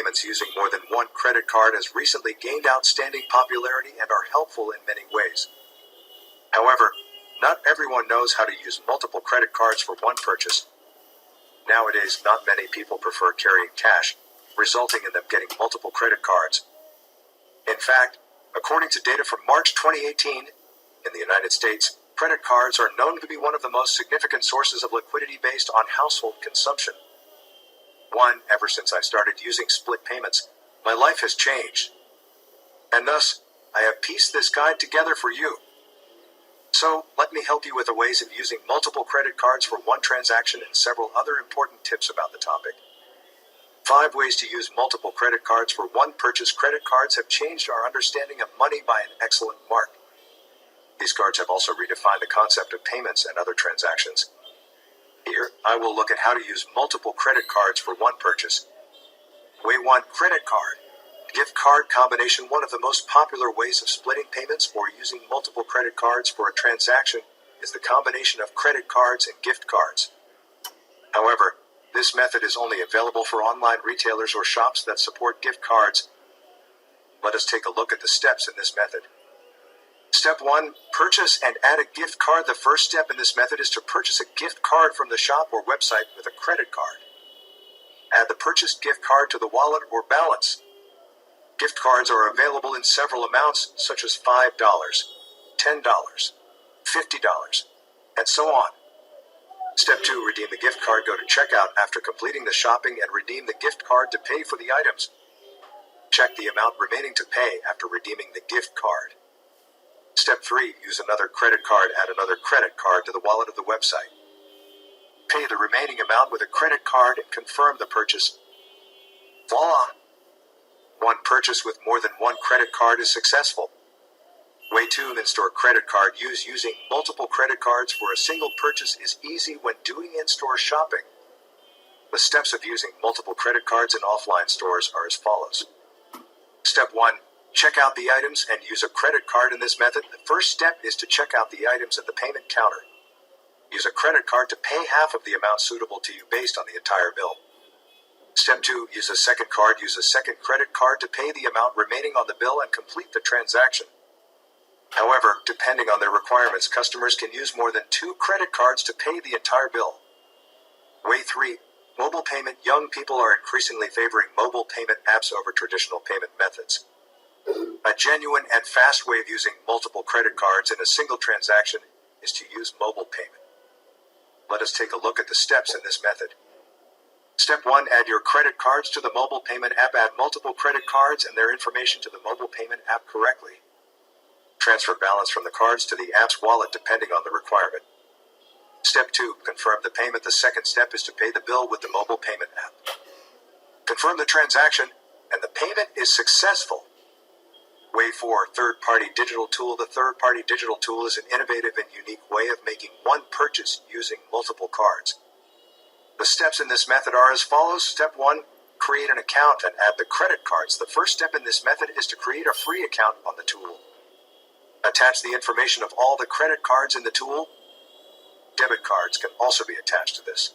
payments using more than one credit card has recently gained outstanding popularity and are helpful in many ways. However, not everyone knows how to use multiple credit cards for one purchase. Nowadays, not many people prefer carrying cash, resulting in them getting multiple credit cards. In fact, according to data from March 2018, in the United States, credit cards are known to be one of the most significant sources of liquidity based on household consumption. Ever since I started using split payments, my life has changed. And thus, I have pieced this guide together for you. So, let me help you with the ways of using multiple credit cards for one transaction and several other important tips about the topic. 5 ways to use multiple credit cards for one purchase. Credit cards have changed our understanding of money by an excellent mark. These cards have also redefined the concept of payments and other transactions. Here, I will look at how to use multiple credit cards for one purchase. Way 1. Credit card. Gift card combination. One of the most popular ways of splitting payments or using multiple credit cards for a transaction is the combination of credit cards and gift cards. However, this method is only available for online retailers or shops that support gift cards. Let us take a look at the steps in this method. Step 1. Purchase and add a gift card. The first step in this method is to purchase a gift card from the shop or website with a credit card. Add the purchased gift card to the wallet or balance. Gift cards are available in several amounts, such as $5, $10, $50, and so on. Step 2. Redeem the gift card. Go to checkout after completing the shopping and redeem the gift card to pay for the items. Check the amount remaining to pay after redeeming the gift card. Step 3. Use another credit card. Add another credit card to the wallet of the website. Pay the remaining amount with a credit card and confirm the purchase. Voila! One purchase with more than one credit card is successful. Way 2. In-store credit card. Using multiple credit cards for a single purchase is easy when doing in-store shopping. The steps of using multiple credit cards in offline stores are as follows. Step 1. Check out the items and use a credit card. In this method, the first step is to check out the items at the payment counter. Use a credit card to pay half of the amount suitable to you based on the entire bill. Step 2. Use a second card. Use a second credit card to pay the amount remaining on the bill and complete the transaction. However, depending on their requirements, customers can use more than 2 credit cards to pay the entire bill. Way 3. Mobile payment. Young people are increasingly favoring mobile payment apps over traditional payment methods. A genuine and fast way of using multiple credit cards in a single transaction is to use mobile payment. Let us take a look at the steps in this method. Step 1. Add your credit cards to the mobile payment app. Add multiple credit cards and their information to the mobile payment app correctly. Transfer balance from the cards to the app's wallet depending on the requirement. Step 2. Confirm the payment. The second step is to pay the bill with the mobile payment app. Confirm the transaction, and the payment is successful. Way 4. Third-party digital tool. The third-party digital tool is an innovative and unique way of making one purchase using multiple cards. The steps in this method are as follows. Step 1. Create an account and add the credit cards. The first step in this method is to create a free account on the tool. Attach the information of all the credit cards in the tool. Debit cards can also be attached to this.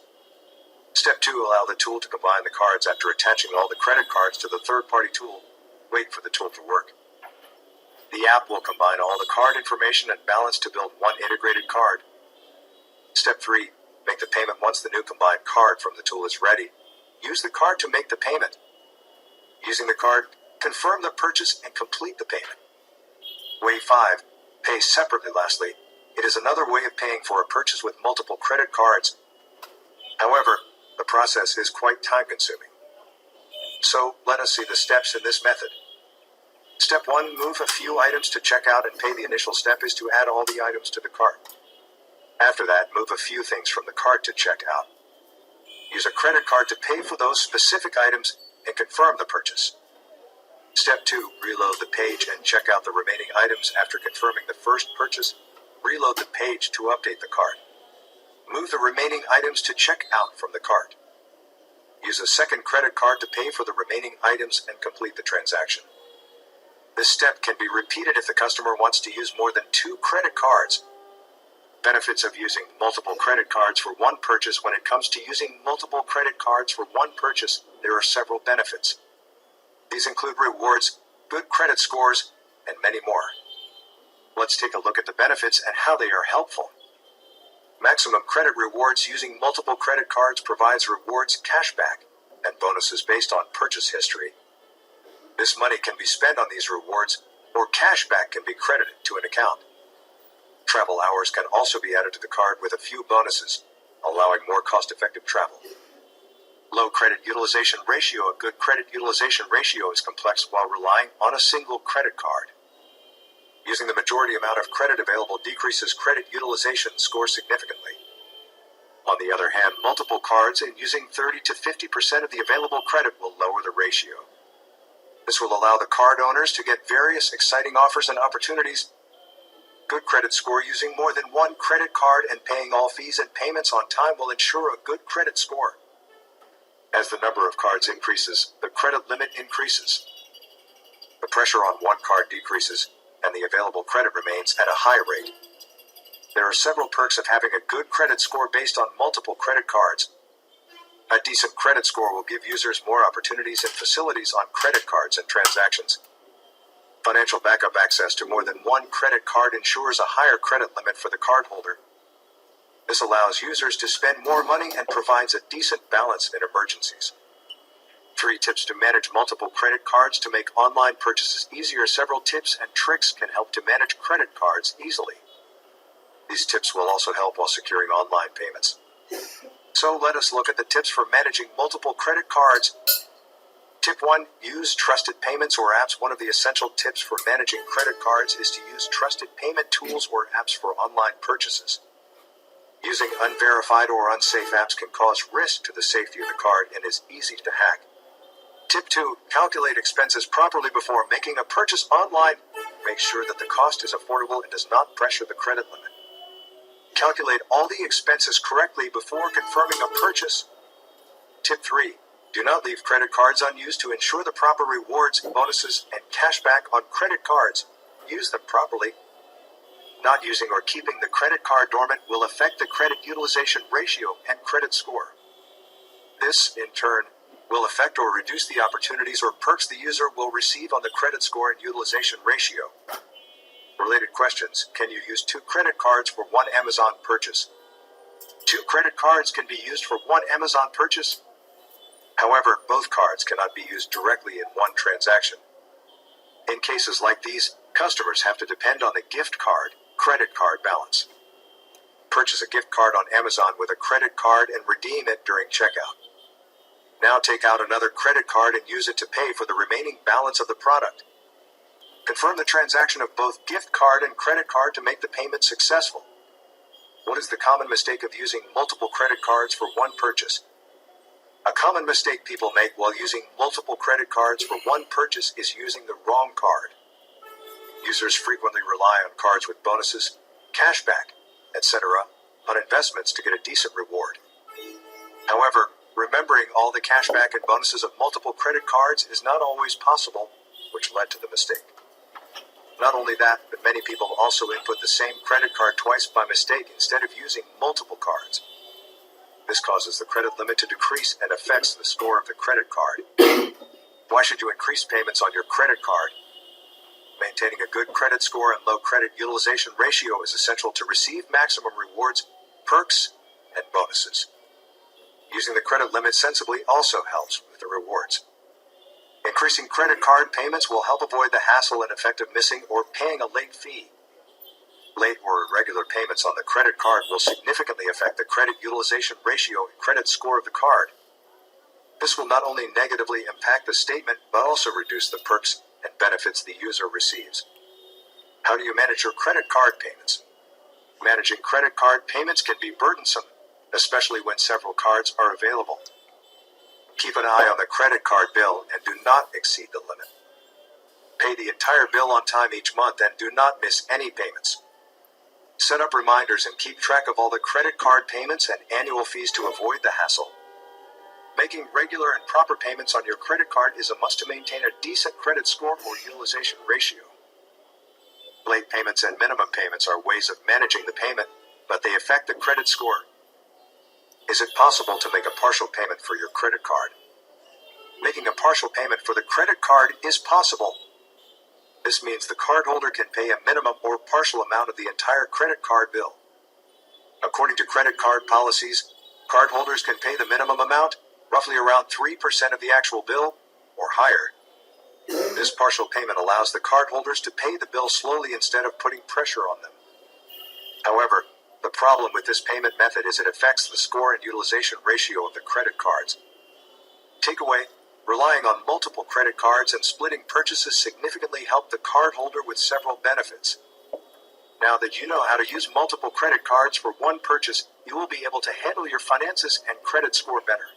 Step 2. Allow the tool to combine the cards. After attaching all the credit cards to the third-party tool, wait for the tool to work. The app will combine all the card information and balance to build one integrated card. Step 3. Make the payment. Once the new combined card from the tool is ready, use the card to make the payment. Using the card, confirm the purchase and complete the payment. Way 5. Pay separately. Lastly, it is another way of paying for a purchase with multiple credit cards. However, the process is quite time-consuming. So, let us see the steps in this method. Step 1. Move a few items to checkout and pay. The initial step is to add all the items to the cart. After that, move a few things from the cart to checkout. Use a credit card to pay for those specific items and confirm the purchase. Step 2. Reload the page and check out the remaining items. After confirming the first purchase, reload the page to update the cart. Move the remaining items to check out from the cart. Use a second credit card to pay for the remaining items and complete the transaction. This step can be repeated if the customer wants to use more than 2 credit cards. Benefits of using multiple credit cards for one purchase. When it comes to using multiple credit cards for one purchase, there are several benefits. These include rewards, good credit scores, and many more. Let's take a look at the benefits and how they are helpful. Maximum credit rewards using multiple credit cards provides rewards, cashback, and bonuses based on purchase history. This money can be spent on these rewards, or cashback can be credited to an account. Travel hours can also be added to the card with a few bonuses, allowing more cost-effective travel. Low credit utilization ratio. A good credit utilization ratio is complex while relying on a single credit card. Using the majority amount of credit available decreases credit utilization score significantly. On the other hand, multiple cards and using 30 to 50% of the available credit will lower the ratio. This will allow the card owners to get various exciting offers and opportunities. Good credit score. Using more than one credit card and paying all fees and payments on time will ensure a good credit score. As the number of cards increases, the credit limit increases. The pressure on one card decreases, and the available credit remains at a high rate. There are several perks of having a good credit score based on multiple credit cards. A decent credit score will give users more opportunities and facilities on credit cards and transactions. Financial backup. Access to more than one credit card ensures a higher credit limit for the cardholder. This allows users to spend more money and provides a decent balance in emergencies. 3 tips to manage multiple credit cards to make online purchases easier. Several tips and tricks can help to manage credit cards easily. These tips will also help while securing online payments. So let us look at the tips for managing multiple credit cards. Tip 1. Use trusted payments or apps. One of the essential tips for managing credit cards is to use trusted payment tools or apps for online purchases. Using unverified or unsafe apps can cause risk to the safety of the card and is easy to hack. Tip 2. Calculate expenses properly before making a purchase online. Make sure that the cost is affordable and does not pressure the credit limit. Calculate all the expenses correctly before confirming a purchase. Tip 3. Do not leave credit cards unused to ensure the proper rewards, bonuses, and cashback on credit cards. Use them properly. Not using or keeping the credit card dormant will affect the credit utilization ratio and credit score. This, in turn, will affect or reduce the opportunities or perks the user will receive on the credit score and utilization ratio. Related questions. Can you use 2 credit cards for 1 Amazon purchase? 2 credit cards can be used for 1 Amazon purchase. However, both cards cannot be used directly in one transaction. In cases like these, customers have to depend on the gift card, credit card balance. Purchase a gift card on Amazon with a credit card and redeem it during checkout. Now take out another credit card and use it to pay for the remaining balance of the product. Confirm the transaction of both gift card and credit card to make the payment successful. What is the common mistake of using multiple credit cards for one purchase? A common mistake people make while using multiple credit cards for one purchase is using the wrong card. Users frequently rely on cards with bonuses, cashback, etc., on investments to get a decent reward. However, remembering all the cashback and bonuses of multiple credit cards is not always possible, which led to the mistake. Not only that, but many people also input the same credit card twice by mistake instead of using multiple cards. This causes the credit limit to decrease and affects the score of the credit card. Why should you increase payments on your credit card? Maintaining a good credit score and low credit utilization ratio is essential to receive maximum rewards, perks, and bonuses. Using the credit limit sensibly also helps with the rewards. Increasing credit card payments will help avoid the hassle and effect of missing or paying a late fee. Late or irregular payments on the credit card will significantly affect the credit utilization ratio and credit score of the card. This will not only negatively impact the statement, but also reduce the perks and benefits the user receives. How do you manage your credit card payments? Managing credit card payments can be burdensome, especially when several cards are available. Keep an eye on the credit card bill and do not exceed the limit. Pay the entire bill on time each month and do not miss any payments. Set up reminders and keep track of all the credit card payments and annual fees to avoid the hassle. Making regular and proper payments on your credit card is a must to maintain a decent credit score or utilization ratio. Late payments and minimum payments are ways of managing the payment, but they affect the credit score. Is it possible to make a partial payment for your credit card? making a partial payment for the credit card is possible. This means the cardholder can pay a minimum or partial amount of the entire credit card bill. According to credit card policies, cardholders can pay the minimum amount, roughly around 3% of the actual bill, or higher. This partial payment allows the cardholders to pay the bill slowly instead of putting pressure on them. However, the problem with this payment method is it affects the score and utilization ratio of the credit cards. Takeaway: relying on multiple credit cards and splitting purchases significantly help the cardholder with several benefits. Now that you know how to use multiple credit cards for one purchase, you will be able to handle your finances and credit score better.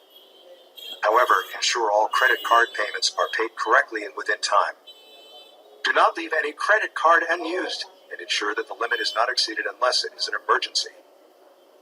However, ensure all credit card payments are paid correctly and within time. Do not leave any credit card unused, and ensure that the limit is not exceeded unless it is an emergency.